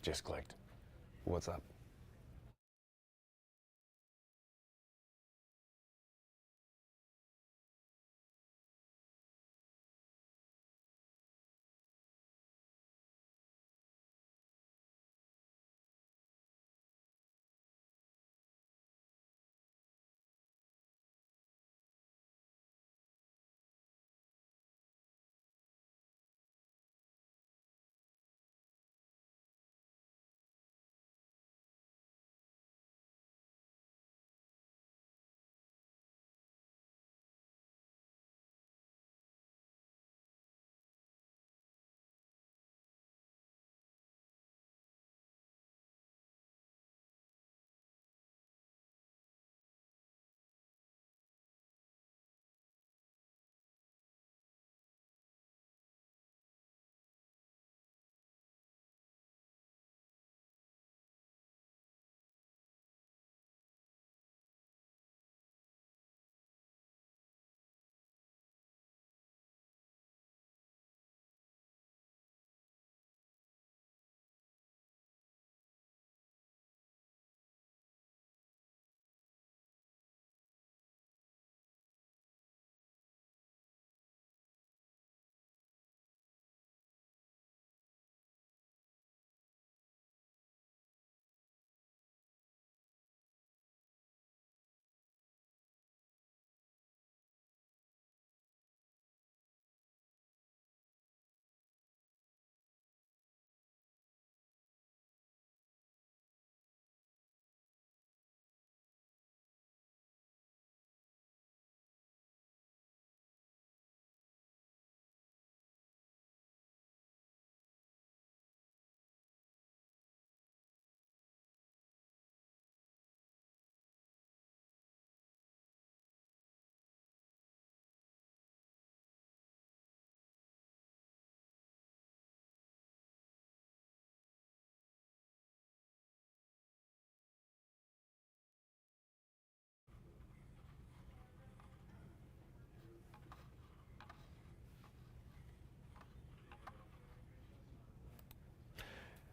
Just clicked. What's up?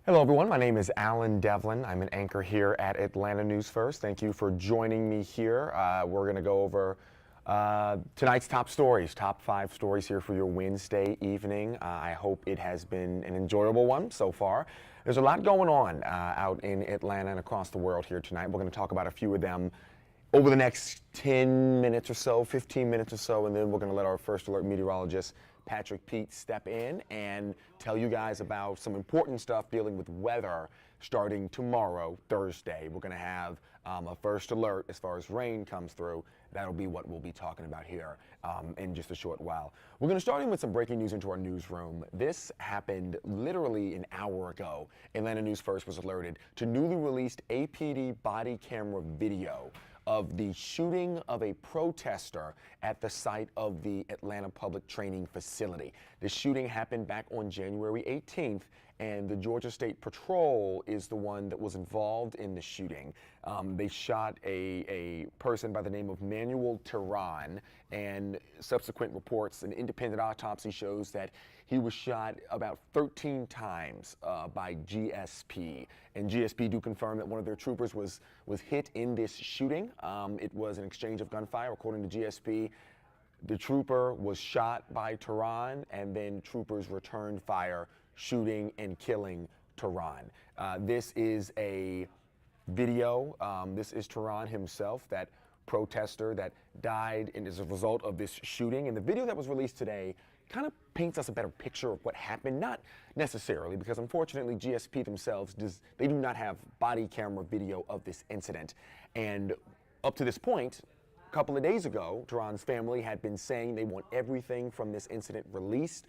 Hello, everyone. My name is Alan Devlin. I'm an anchor here at Atlanta News First. Thank you for joining me here. We're going to go over tonight's top stories, top 5 stories here for your Wednesday evening. I hope it has been an enjoyable one so far. There's a lot going on out in Atlanta and across the world here tonight. We're going to talk about a few of them over the next 10 minutes or so, 15 minutes or so, and then we're going to let our first alert meteorologist, Patrick Pete, step in and tell you guys about some important stuff dealing with weather starting tomorrow, Thursday. We're going to have a first alert as far as rain comes through. That'll be what we'll be talking about here in just a short while. We're going to start in with some breaking news into our newsroom. This happened literally an hour ago. Atlanta News First was alerted to newly released APD body camera video of the shooting of a protester at the site of the Atlanta Public Training Facility. The shooting happened back on January 18th, and the Georgia State Patrol is the one that was involved in the shooting. They shot a person by the name of Manuel Tehran, and subsequent reports, an independent autopsy shows that he was shot about 13 times by GSP. And GSP do confirm that one of their troopers was hit in this shooting. It was an exchange of gunfire, according to GSP. The trooper was shot by Tehran, and then troopers returned fire, shooting and killing Tehran. This is a video. This is Tehran himself, that protester that died as a result of this shooting. And the video that was released today kind of paints us a better picture of what happened. Not necessarily, because unfortunately GSP themselves, they do not have body camera video of this incident. And up to this point, a couple of days ago, Tehran's family had been saying they want everything from this incident released.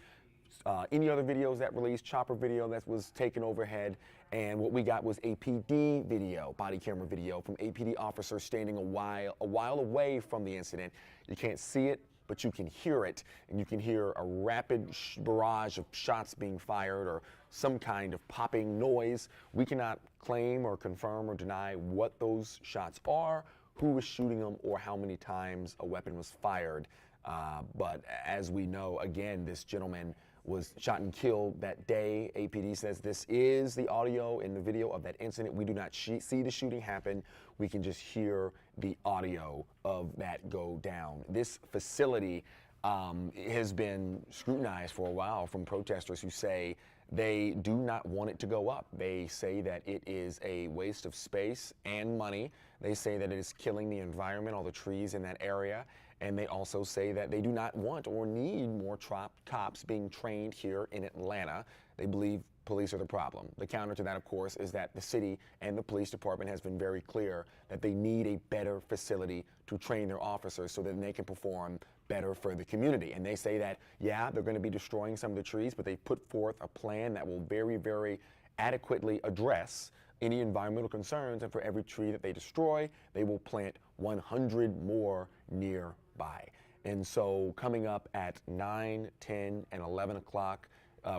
Any other videos that released, chopper video that was taken overhead, and what we got was APD video, body camera video from APD officers standing a while away from the incident. You can't see it, but you can hear it, and you can hear a rapid barrage of shots being fired or some kind of popping noise. We cannot claim or confirm or deny what those shots are, who was shooting them, or how many times a weapon was fired. But as we know, again, this gentleman was shot and killed that day. APD says this is the audio and the video of that incident. We do not see the shooting happen. We can just hear the audio of that go down. This facility has been scrutinized for a while from protesters who say they do not want it to go up. They say that it is a waste of space and money. They say that it is killing the environment, all the trees in that area. And they also say that they do not want or need more cops being trained here in Atlanta. They believe police are the problem. The counter to that, of course, is that the city and the police department has been very clear that they need a better facility to train their officers so that they can perform better for the community. And they say that, yeah, they're going to be destroying some of the trees, but they put forth a plan that will very, very adequately address any environmental concerns. And for every tree that they destroy, they will plant 100 more nearby. And so coming up at 9, 10, and 11 o'clock,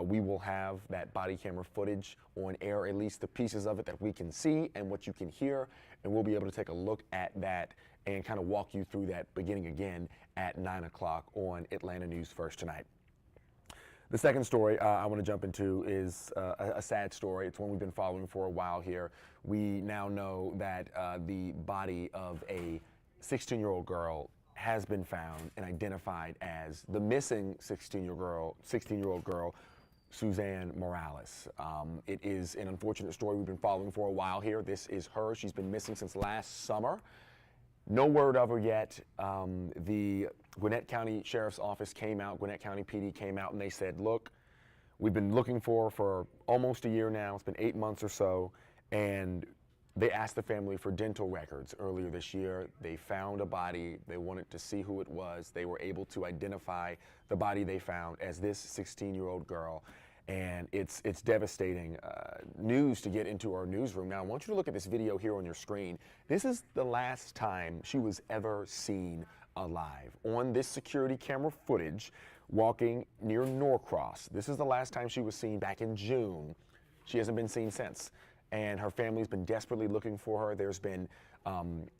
we will have that body camera footage on air, at least the pieces of it that we can see and what you can hear. And we'll be able to take a look at that and kind of walk you through that beginning again at 9 o'clock on Atlanta News First tonight. The second story I want to jump into is a sad story. It's one we've been following for a while here. We now know that the body of a 16-year-old girl has been found and identified as the missing 16-year-old girl, Suzanne Morales. It is an unfortunate story we've been following for a while here. This is her. She's been missing since last summer. No word of her yet. The Gwinnett County Sheriff's Office came out, Gwinnett County PD came out, and they said, look, we've been looking for almost a year now. It's been 8 months or so. And they asked the family for dental records earlier this year. They found a body. They wanted to see who it was. They were able to identify the body they found as this 16-year-old girl. And it's devastating news to get into our newsroom. Now, I want you to look at this video here on your screen. This is the last time she was ever seen alive. On this security camera footage, walking near Norcross. This is the last time she was seen back in June. She hasn't been seen since. And her family's been desperately looking for her. There's been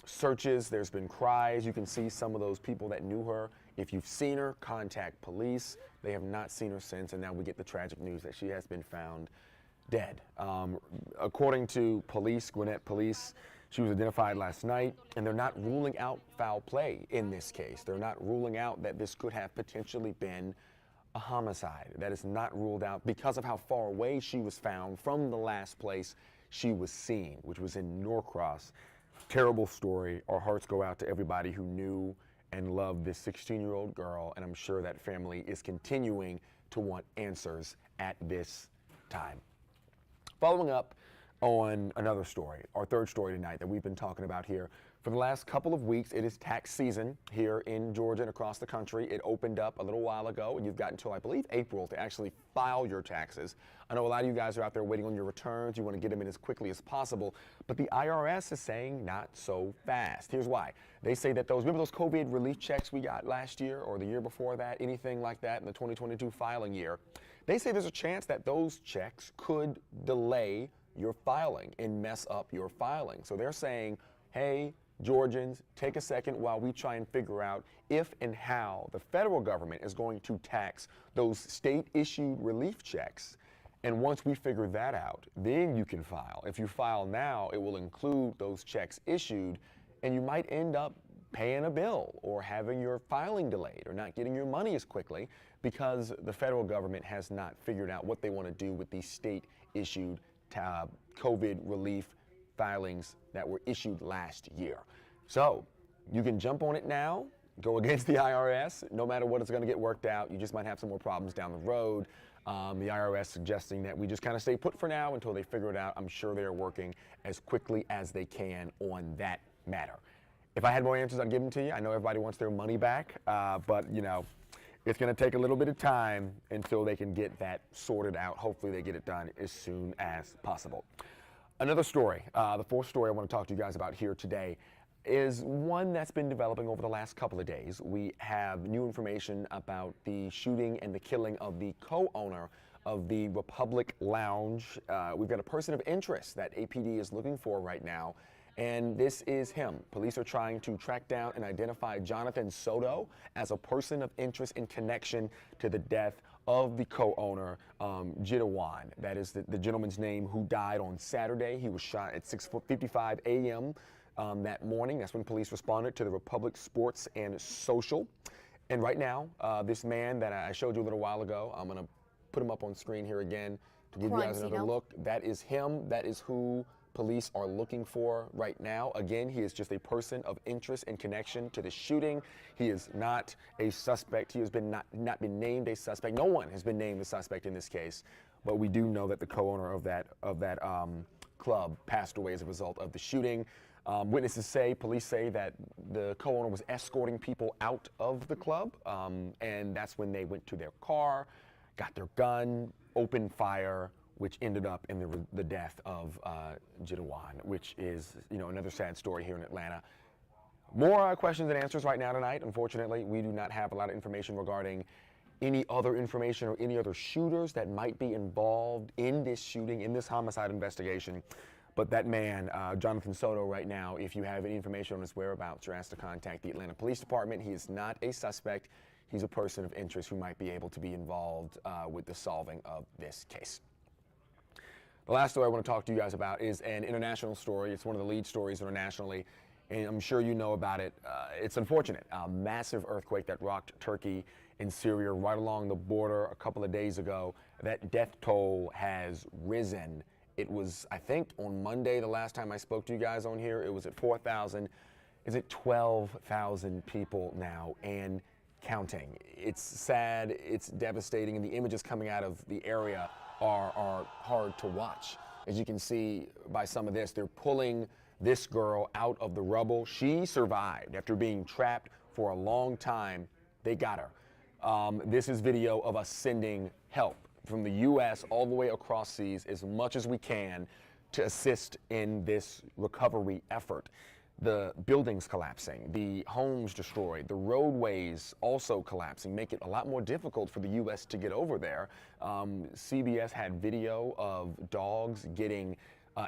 searches, there's been cries. You can see some of those people that knew her. If you've seen her, contact police. They have not seen her since, and now we get the tragic news that she has been found dead. According to police, Gwinnett Police, she was identified last night, and they're not ruling out foul play in this case. They're not ruling out that this could have potentially been a homicide. That is not ruled out because of how far away she was found from the last place she was seen, which was in Norcross. Terrible story. Our hearts go out to everybody who knew and loved this 16-year-old girl, and I'm sure that family is continuing to want answers at this time. Following up on another story, our third story tonight that we've been talking about here. For the last couple of weeks, it is tax season here in Georgia and across the country. It opened up a little while ago, and you've got until, I believe, April to actually file your taxes. I know a lot of you guys are out there waiting on your returns. You want to get them in as quickly as possible, but the IRS is saying not so fast. Here's why. They say that remember those COVID relief checks we got last year or the year before that, anything like that in the 2022 filing year? They say there's a chance that those checks could delay your filing and mess up your filing. So they're saying, hey, Georgians, take a second while we try and figure out if and how the federal government is going to tax those state-issued relief checks. And once we figure that out, then you can file. If you file now, it will include those checks issued, and you might end up paying a bill or having your filing delayed or not getting your money as quickly because the federal government has not figured out what they want to do with these state-issued COVID relief filings that were issued last year. So you can jump on it now, go against the IRS. No matter what, it's going to get worked out. You just might have some more problems down the road. The IRS suggesting that we just kind of stay put for now until they figure it out. I'm sure they are working as quickly as they can on that matter. If I had more answers, I'd give them to you. I know everybody wants their money back, but you know, it's going to take a little bit of time until they can get that sorted out. Hopefully they get it done as soon as possible. Another story, the fourth story I want to talk to you guys about here today is one that's been developing over the last couple of days. We have new information about the shooting and the killing of the co-owner of the Republic Lounge. We've got a person of interest that APD is looking for right now, and this is him. Police are trying to track down and identify Jonathan Soto as a person of interest in connection to the death of the co-owner, Devlin. That is the gentleman's name who died on Saturday. He was shot at 6:55 a.m. That morning. That's when police responded to the Republic Sports and Social. And right now, this man that I showed you a little while ago, I'm going to put him up on screen here again to give you guys another look. That is him. That is who police are looking for right now. Again, he is just a person of interest and connection to the shooting. He is not a suspect. He has been not been named a suspect. No one has been named a suspect in this case, but we do know that the co-owner of that club passed away as a result of the shooting. Witnesses say, police say that the co-owner was escorting people out of the club, and that's when they went to their car, got their gun, opened fire, which ended up in the death of Devlin, which is, another sad story here in Atlanta. More questions and answers right now tonight. Unfortunately, we do not have a lot of information regarding any other information or any other shooters that might be involved in this shooting, in this homicide investigation. But that man, Jonathan Soto, right now, if you have any information on his whereabouts, you're asked to contact the Atlanta Police Department. He is not a suspect. He's a person of interest who might be able to be involved with the solving of this case. The last story I want to talk to you guys about is an international story. It's one of the lead stories internationally, and I'm sure you know about it. It's unfortunate. A massive earthquake that rocked Turkey and Syria right along the border a couple of days ago. That death toll has risen. It was, I think, on Monday, the last time I spoke to you guys on here, it was at 4,000. It's at 12,000 people now and counting. It's sad, it's devastating, and the images coming out of the area are hard to watch. As you can see by some of this, they're pulling this girl out of the rubble. She survived after being trapped for a long time. They got her. This is video of us sending help from the U.S. all the way across seas as much as we can to assist in this recovery effort. The buildings collapsing, the homes destroyed, the roadways also collapsing, make it a lot more difficult for the U.S. to get over there. CBS had video of dogs getting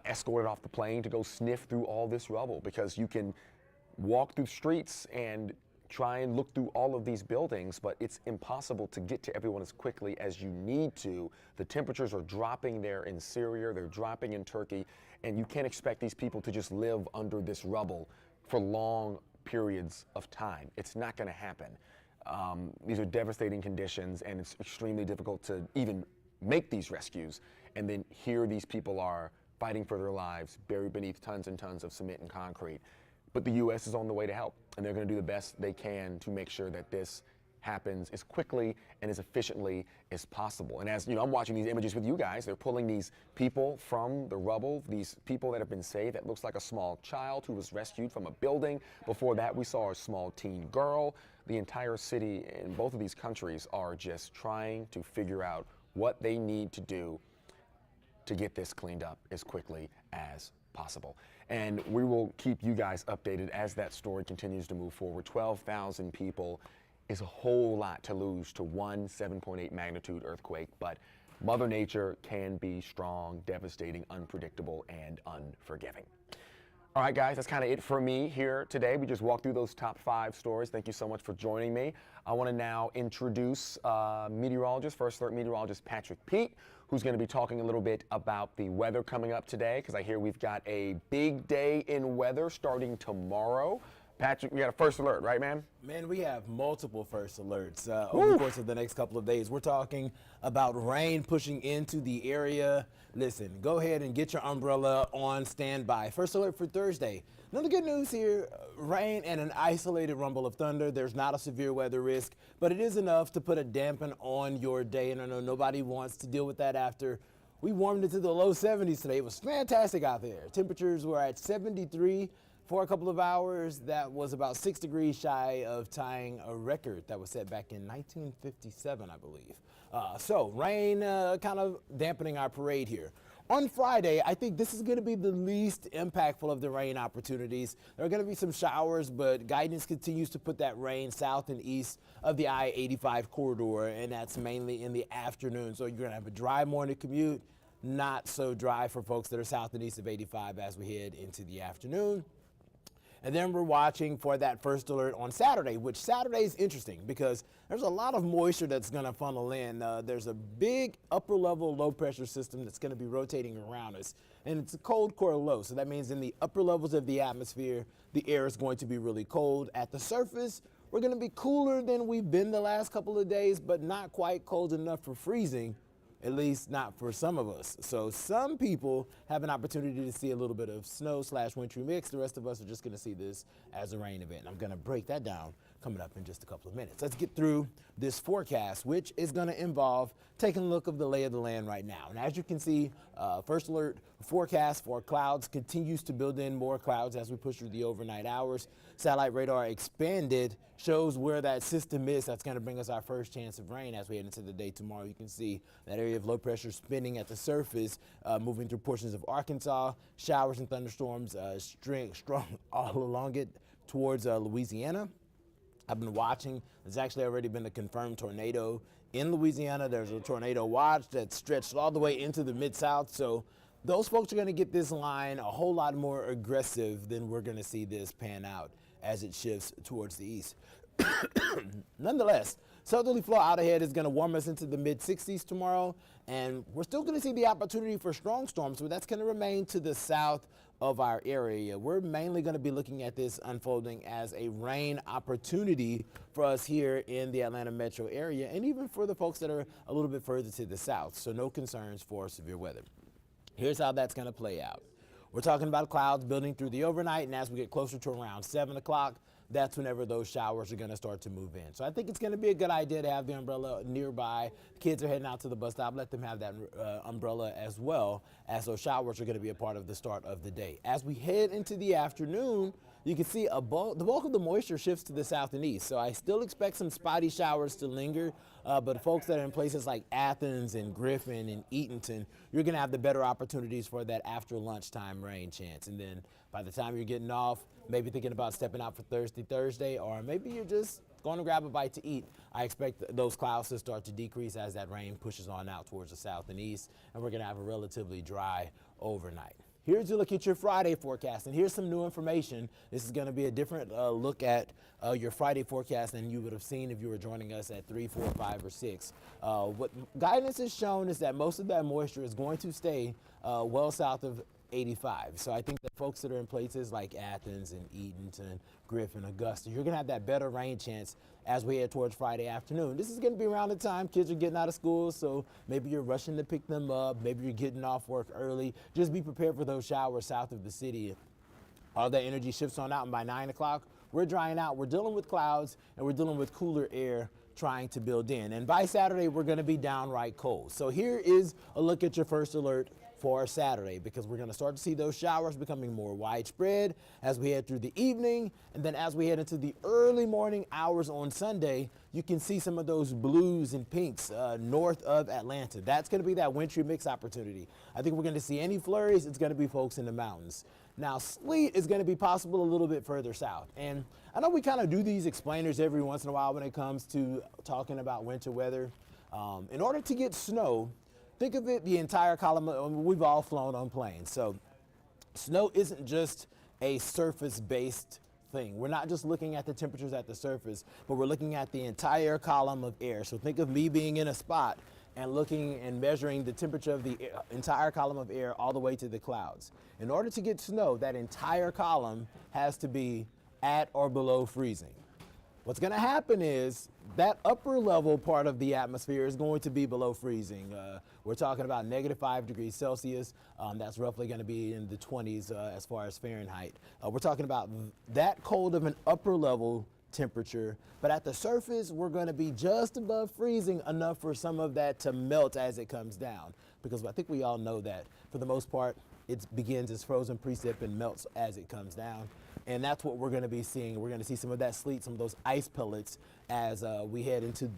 escorted off the plane to go sniff through all this rubble, because you can walk through streets and try and look through all of these buildings, but it's impossible to get to everyone as quickly as you need to. The temperatures are dropping there in Syria, they're dropping in Turkey, and you can't expect these people to just live under this rubble for long periods of time. It's not going to happen. These are devastating conditions, and it's extremely difficult to even make these rescues. And then here these people are fighting for their lives, buried beneath tons and tons of cement and concrete. But the U.S. is on the way to help, and they're going to do the best they can to make sure that this happens as quickly and as efficiently as possible. And as you know, I'm watching these images with you guys. They're pulling these people from the rubble, these people that have been saved. That looks like a small child who was rescued from a building. Before that, we saw a small teen girl. The entire city in both of these countries are just trying to figure out what they need to do to get this cleaned up as quickly as possible. And we will keep you guys updated as that story continues to move forward. 12,000 people is a whole lot to lose to one 7.8 magnitude earthquake, but Mother Nature can be strong, devastating, unpredictable, and unforgiving. All right, guys, that's kind of it for me here today. We just walked through those top 5 stories. Thank you so much for joining me. I want to now introduce meteorologist, First Alert meteorologist Patrick Peet, who's going to be talking a little bit about the weather coming up today, because I hear we've got a big day in weather starting tomorrow. Patrick, we got a first alert, right, man? Man, we have multiple first alerts over the course of the next couple of days. We're talking about rain pushing into the area. Listen, go ahead and get your umbrella on standby. First alert for Thursday. Another good news here, rain and an isolated rumble of thunder. There's not a severe weather risk, but it is enough to put a dampen on your day. And I know nobody wants to deal with that after we warmed into the low 70s today. It was fantastic out there. Temperatures were at 73. For a couple of hours. That was about 6 degrees shy of tying a record that was set back in 1957, I believe. So rain kind of dampening our parade here. On Friday, I think this is going to be the least impactful of the rain opportunities. There are going to be some showers, but guidance continues to put that rain south and east of the I-85 corridor, and that's mainly in the afternoon. So you're going to have a dry morning commute, not so dry for folks that are south and east of 85 as we head into the afternoon. And then we're watching for that first alert on Saturday, which Saturday is interesting because there's a lot of moisture that's going to funnel in. There's a big upper level low pressure system that's going to be rotating around us. And it's a cold core low. So that means in the upper levels of the atmosphere, the air is going to be really cold. At the surface, we're going to be cooler than we've been the last couple of days, but not quite cold enough for freezing. At least not for some of us. So some people have an opportunity to see a little bit of snow/wintry mix. The rest of us are just going to see this as a rain event. I'm going to break that down coming up in just a couple of minutes. Let's get through this forecast, which is going to involve taking a look of the lay of the land right now. And as you can see, first alert forecast for clouds continues to build in more clouds as we push through the overnight hours. Satellite radar expanded shows where that system is. That's going to bring us our first chance of rain as we head into the day tomorrow. You can see that area of low pressure spinning at the surface, moving through portions of Arkansas. Showers and thunderstorms strong all along it towards Louisiana. I've been watching. There's actually already been a confirmed tornado in Louisiana. There's a tornado watch that's stretched all the way into the Mid-South. So those folks are going to get this line a whole lot more aggressive than we're going to see this pan out as it shifts towards the east. Nonetheless, southerly flow out ahead is going to warm us into the mid-60s tomorrow, and we're still going to see the opportunity for strong storms, but that's going to remain to the south of our area. We're mainly going to be looking at this unfolding as a rain opportunity for us here in the Atlanta metro area, and even for the folks that are a little bit further to the south, so no concerns for severe weather. Here's how that's going to play out. We're talking about clouds building through the overnight, and as we get closer to around 7 o'clock, that's whenever those showers are going to start to move in. So I think it's going to be a good idea to have the umbrella nearby. Kids are heading out to the bus stop. Let them have that umbrella as well, as those showers are going to be a part of the start of the day. As we head into the afternoon, you can see the bulk of the moisture shifts to the south and east. So I still expect some spotty showers to linger, but folks that are in places like Athens and Griffin and Eatonton, you're going to have the better opportunities for that after lunchtime rain chance. And then by the time you're getting off, maybe thinking about stepping out for Thursday, or maybe you're just going to grab a bite to eat, I expect those clouds to start to decrease as that rain pushes on out towards the south and east, and we're going to have a relatively dry overnight. Here's a look at your Friday forecast, and here's some new information. This is going to be a different look at your Friday forecast than you would have seen if you were joining us at 3, 4, 5, or 6. What guidance has shown is that most of that moisture is going to stay well south of 85. So I think that folks that are in places like Athens and Eatonton, Griffin, Augusta, you're going to have that better rain chance as we head towards Friday afternoon. This is going to be around the time kids are getting out of school, so maybe you're rushing to pick them up, maybe you're getting off work early. Just be prepared for those showers south of the city. All that energy shifts on out, and by 9 o'clock, we're drying out. We're dealing with clouds, and we're dealing with cooler air trying to build in. And by Saturday, we're going to be downright cold. So here is a look at your first alert for Saturday, because we're going to start to see those showers becoming more widespread as we head through the evening, and then as we head into the early morning hours on Sunday, you can see some of those blues and pinks north of Atlanta. That's going to be that wintry mix opportunity. I think we're going to see any flurries. It's going to be folks in the mountains. Now, sleet is going to be possible a little bit further south, and I know we kind of do these explainers every once in a while when it comes to talking about winter weather. In order to get snow, think of it, the entire column. We've all flown on planes. So snow isn't just a surface-based thing. We're not just looking at the temperatures at the surface, but we're looking at the entire column of air. So think of me being in a spot and looking and measuring the temperature of the entire column of air all the way to the clouds. In order to get snow, that entire column has to be at or below freezing. What's going to happen is that upper level part of the atmosphere is going to be below freezing. We're talking about -5 degrees Celsius. That's roughly going to be in the 20s as far as Fahrenheit. We're talking about that cold of an upper level temperature, but at the surface, we're going to be just above freezing, enough for some of that to melt as it comes down. Because I think we all know that for the most part, it begins as frozen precip and melts as it comes down. And that's what we're going to be seeing. We're going to see some of that sleet, some of those ice pellets as we head into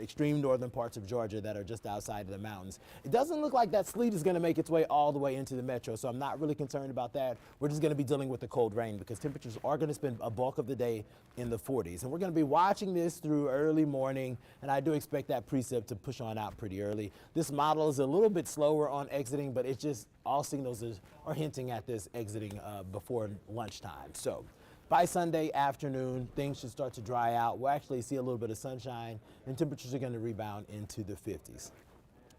extreme northern parts of Georgia that are just outside of the mountains. It doesn't look like that sleet is going to make its way all the way into the metro, so I'm not really concerned about that. We're just going to be dealing with the cold rain because temperatures are going to spend a bulk of the day in the 40s. And we're going to be watching this through early morning, and I do expect that precip to push on out pretty early. This model is a little bit slower on exiting, but it's just all signals are hinting at this exiting before lunchtime. So by Sunday afternoon, things should start to dry out. We'll actually see a little bit of sunshine, and temperatures are going to rebound into the 50s.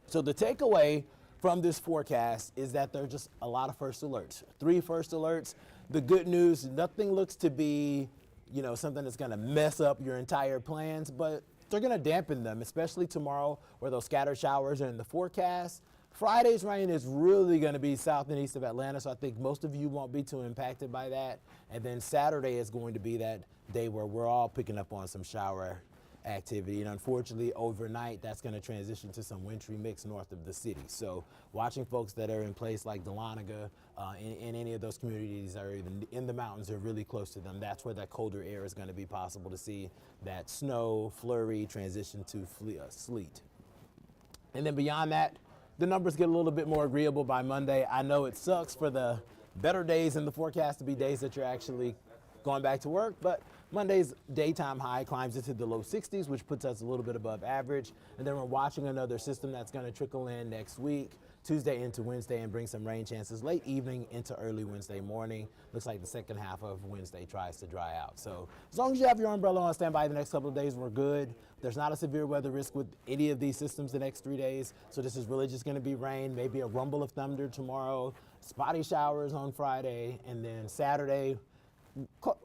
So the takeaway from this forecast is that there are just a lot of first alerts. 3 first alerts. The good news, nothing looks to be, something that's going to mess up your entire plans, but they're going to dampen them, especially tomorrow where those scattered showers are in the forecast. Friday's rain is really going to be south and east of Atlanta, so I think most of you won't be too impacted by that. And then Saturday is going to be that day where we're all picking up on some shower activity. And unfortunately, overnight, that's going to transition to some wintry mix north of the city. So watching folks that are in place like Dahlonega, in any of those communities that are even in the mountains or really close to them, that's where that colder air is going to be possible to see that snow, flurry, transition to sleet. And then beyond that, the numbers get a little bit more agreeable by Monday. I know it sucks for the better days in the forecast to be days that you're actually going back to work, but Monday's daytime high climbs into the low 60s, which puts us a little bit above average. And then we're watching another system that's going to trickle in next week, Tuesday into Wednesday, and bring some rain chances late evening into early Wednesday morning. Looks like the second half of Wednesday tries to dry out. So as long as you have your umbrella on standby the next couple of days, we're good. There's not a severe weather risk with any of these systems the next 3 days. So this is really just going to be rain, maybe a rumble of thunder tomorrow, spotty showers on Friday, and then Saturday,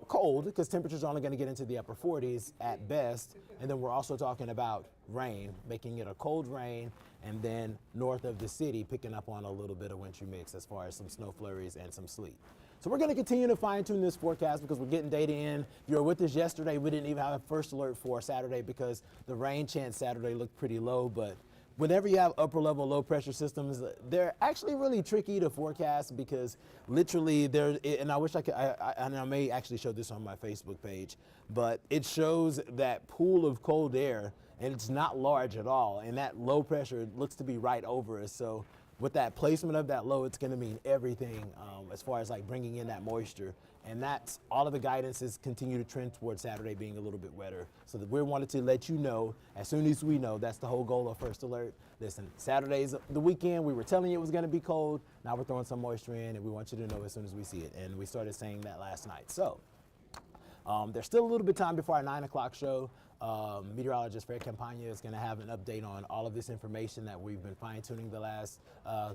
cold, because temperatures are only going to get into the upper 40s at best. And then we're also talking about rain, making it a cold rain, and then north of the city picking up on a little bit of wintry mix as far as some snow flurries and some sleet. So we're going to continue to fine tune this forecast because we're getting data in. If you were with us yesterday, we didn't even have a first alert for Saturday because the rain chance Saturday looked pretty low, but whenever you have upper level low pressure systems, they're actually really tricky to forecast because literally and I wish I could, and I may actually show this on my Facebook page, but it shows that pool of cold air and it's not large at all. And that low pressure looks to be right over us. So with that placement of that low, it's going to mean everything as far as like bringing in that moisture. And that's all of the guidances continue to trend towards Saturday being a little bit wetter. So that we wanted to let you know as soon as we know. That's the whole goal of First Alert. Listen, Saturday's the weekend. We were telling you it was going to be cold. Now we're throwing some moisture in, and we want you to know as soon as we see it. And we started saying that last night. So there's still a little bit of time before our 9 o'clock show. Meteorologist Fred Campagna is going to have an update on all of this information that we've been fine-tuning the last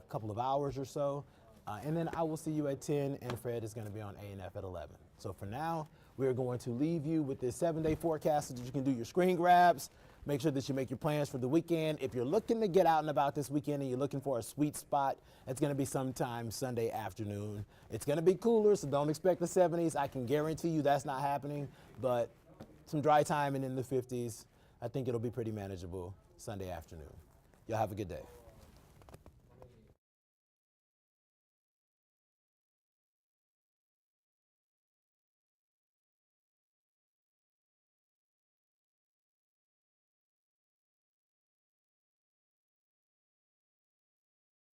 couple of hours or so. And then I will see you at 10, and Fred is going to be on ANF at 11. So for now, we're going to leave you with this 7-day forecast so that you can do your screen grabs. Make sure that you make your plans for the weekend. If you're looking to get out and about this weekend and you're looking for a sweet spot, it's going to be sometime Sunday afternoon. It's going to be cooler, so don't expect the 70s. I can guarantee you that's not happening, but some dry time and in the 50s. I think it'll be pretty manageable Sunday afternoon. Y'all have a good day.